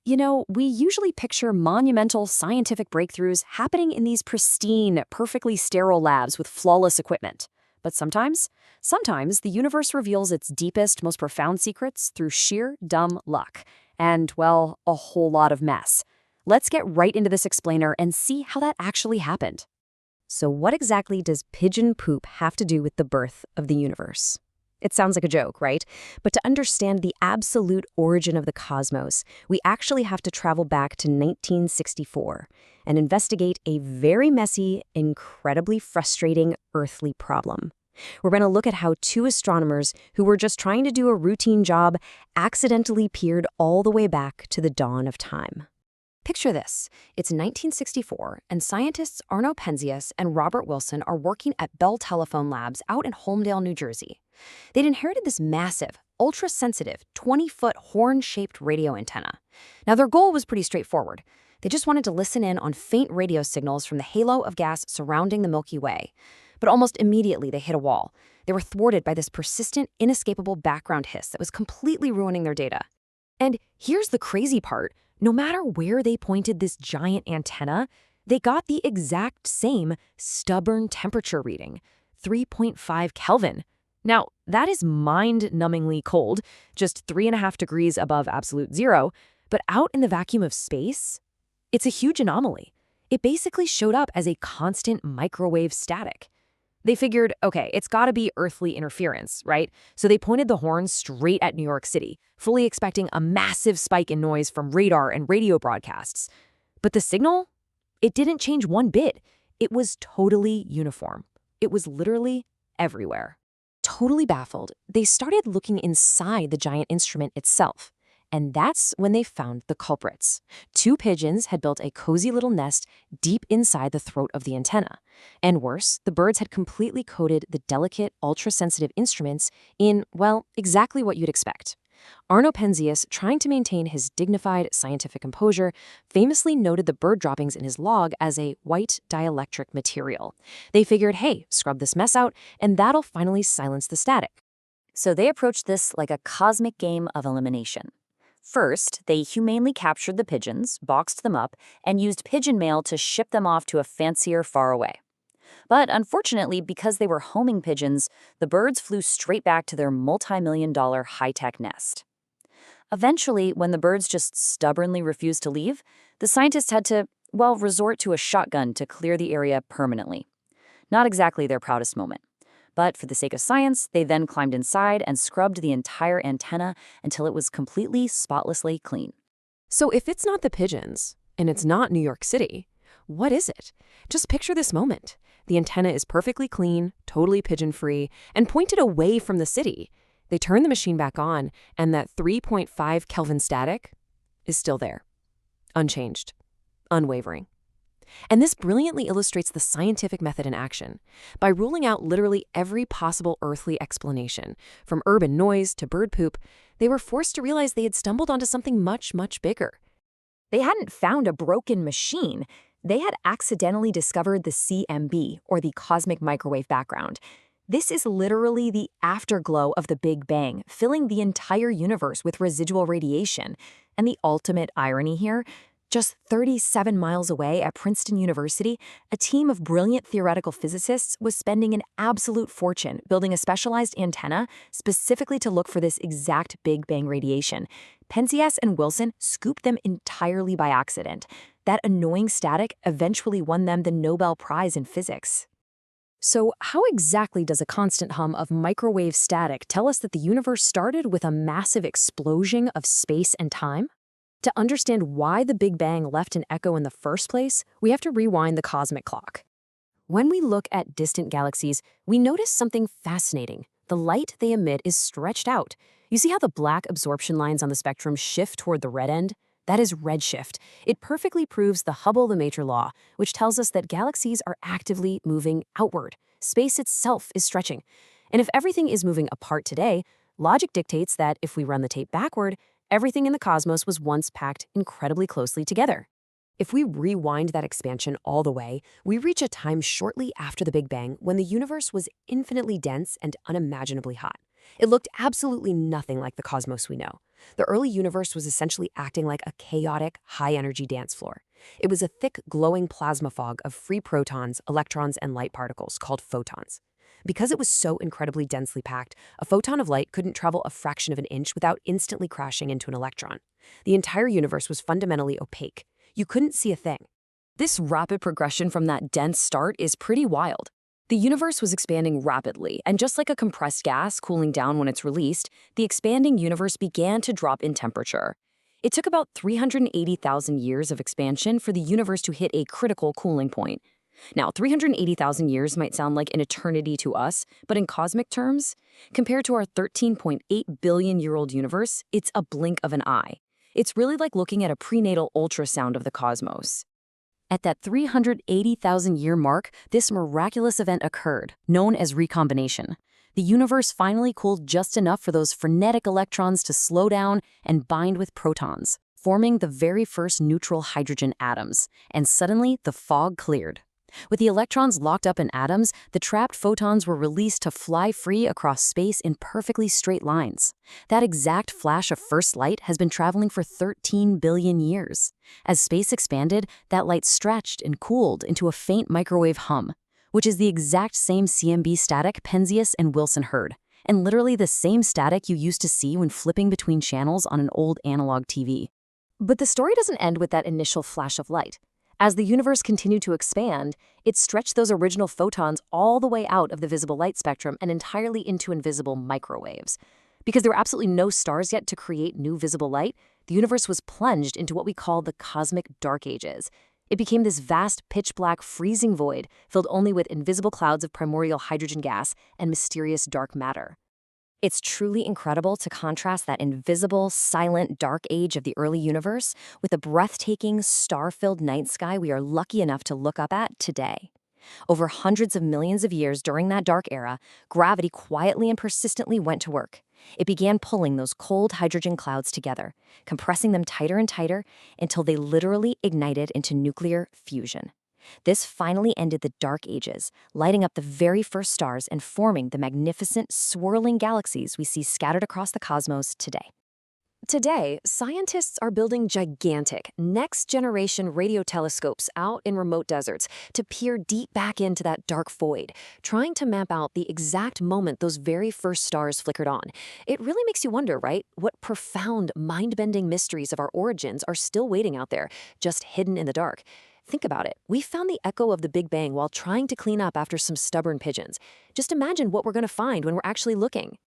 We usually picture monumental scientific breakthroughs happening in these pristine, perfectly sterile labs with flawless equipment. But sometimes the universe reveals its deepest, most profound secrets through sheer dumb luck. And, well, a whole lot of mess. Let's get right into this explainer and see how that actually happened. So what exactly does pigeon poop have to do with the birth of the universe? It sounds like a joke, right? But to understand the absolute origin of the cosmos, we actually have to travel back to 1964 and investigate a very messy, incredibly frustrating earthly problem. We're going to look at how two astronomers who were just trying to do a routine job accidentally peered all the way back to the dawn of time. Picture this. It's 1964, and scientists Arno Penzias and Robert Wilson are working at Bell Telephone Labs out in Holmdel, New Jersey. They'd inherited this massive, ultra-sensitive, 20-foot horn-shaped radio antenna. Now, their goal was pretty straightforward. They just wanted to listen in on faint radio signals from the halo of gas surrounding the Milky Way. But almost immediately, they hit a wall. They were thwarted by this persistent, inescapable background hiss that was completely ruining their data. And here's the crazy part. No matter where they pointed this giant antenna, they got the exact same stubborn temperature reading, 3.5 Kelvin. Now, that is mind-numbingly cold, just 3.5 degrees above absolute zero, but out in the vacuum of space, it's a huge anomaly. It basically showed up as a constant microwave static. They figured, okay, it's got to be earthly interference, right? So they pointed the horn straight at New York City, fully expecting a massive spike in noise from radar and radio broadcasts. But the signal? It didn't change one bit. It was totally uniform. It was literally everywhere. Totally baffled, they started looking inside the giant instrument itself. And that's when they found the culprits. Two pigeons had built a cozy little nest deep inside the throat of the antenna. And worse, the birds had completely coated the delicate, ultra-sensitive instruments in, well, exactly what you'd expect. Arno Penzias, trying to maintain his dignified scientific composure, famously noted the bird droppings in his log as a white dielectric material. They figured, hey, scrub this mess out, and that'll finally silence the static. So they approached this like a cosmic game of elimination. First, they humanely captured the pigeons, boxed them up, and used pigeon mail to ship them off to a fancier far away. But unfortunately, because they were homing pigeons, the birds flew straight back to their multi-million-dollar high-tech nest. Eventually, when the birds just stubbornly refused to leave, the scientists had to, well, resort to a shotgun to clear the area permanently. Not exactly their proudest moment. But for the sake of science, they then climbed inside and scrubbed the entire antenna until it was completely, spotlessly clean. So if it's not the pigeons, and it's not New York City, what is it? Just picture this moment. The antenna is perfectly clean, totally pigeon-free, and pointed away from the city. They turn the machine back on, and that 3.5 Kelvin static is still there. Unchanged. Unwavering. And this brilliantly illustrates the scientific method in action. By ruling out literally every possible earthly explanation, from urban noise to bird poop, they were forced to realize they had stumbled onto something much, much bigger. They hadn't found a broken machine. They had accidentally discovered the CMB, or the cosmic microwave background. This is literally the afterglow of the Big Bang, filling the entire universe with residual radiation. And the ultimate irony here, just 37 miles away at Princeton University, a team of brilliant theoretical physicists was spending an absolute fortune building a specialized antenna specifically to look for this exact Big Bang radiation. Penzias and Wilson scooped them entirely by accident. That annoying static eventually won them the Nobel Prize in physics. So how exactly does a constant hum of microwave static tell us that the universe started with a massive explosion of space and time? To understand why the Big Bang left an echo in the first place, we have to rewind the cosmic clock. When we look at distant galaxies, we notice something fascinating. The light they emit is stretched out. You see how the black absorption lines on the spectrum shift toward the red end? That is redshift. It perfectly proves the Hubble-Lemaître law, which tells us that galaxies are actively moving outward. Space itself is stretching. And if everything is moving apart today, logic dictates that if we run the tape backward, everything in the cosmos was once packed incredibly closely together. If we rewind that expansion all the way, we reach a time shortly after the Big Bang when the universe was infinitely dense and unimaginably hot. It looked absolutely nothing like the cosmos we know. The early universe was essentially acting like a chaotic, high-energy dance floor. It was a thick, glowing plasma fog of free protons, electrons, and light particles called photons. Because it was so incredibly densely packed, a photon of light couldn't travel a fraction of an inch without instantly crashing into an electron. The entire universe was fundamentally opaque. You couldn't see a thing. This rapid progression from that dense start is pretty wild. The universe was expanding rapidly, and just like a compressed gas cooling down when it's released, the expanding universe began to drop in temperature. It took about 380,000 years of expansion for the universe to hit a critical cooling point. Now, 380,000 years might sound like an eternity to us, but in cosmic terms, compared to our 13.8 billion-year-old universe, it's a blink of an eye. It's really like looking at a prenatal ultrasound of the cosmos. At that 380,000-year mark, this miraculous event occurred, known as recombination. The universe finally cooled just enough for those frenetic electrons to slow down and bind with protons, forming the very first neutral hydrogen atoms, and suddenly the fog cleared. With the electrons locked up in atoms, the trapped photons were released to fly free across space in perfectly straight lines. That exact flash of first light has been traveling for 13 billion years. As space expanded, that light stretched and cooled into a faint microwave hum, which is the exact same CMB static Penzias and Wilson heard, and literally the same static you used to see when flipping between channels on an old analog TV. But the story doesn't end with that initial flash of light. As the universe continued to expand, it stretched those original photons all the way out of the visible light spectrum and entirely into invisible microwaves. Because there were absolutely no stars yet to create new visible light, the universe was plunged into what we call the cosmic dark ages. It became this vast, pitch-black, freezing void filled only with invisible clouds of primordial hydrogen gas and mysterious dark matter. It's truly incredible to contrast that invisible, silent, dark age of the early universe with the breathtaking, star-filled night sky we are lucky enough to look up at today. Over hundreds of millions of years during that dark era, gravity quietly and persistently went to work. It began pulling those cold hydrogen clouds together, compressing them tighter and tighter until they literally ignited into nuclear fusion. This finally ended the Dark Ages, lighting up the very first stars and forming the magnificent, swirling galaxies we see scattered across the cosmos today. Today, scientists are building gigantic, next-generation radio telescopes out in remote deserts to peer deep back into that dark void, trying to map out the exact moment those very first stars flickered on. It really makes you wonder, right? What profound, mind-bending mysteries of our origins are still waiting out there, just hidden in the dark. Think about it. We found the echo of the Big Bang while trying to clean up after some stubborn pigeons. Just imagine what we're going to find when we're actually looking.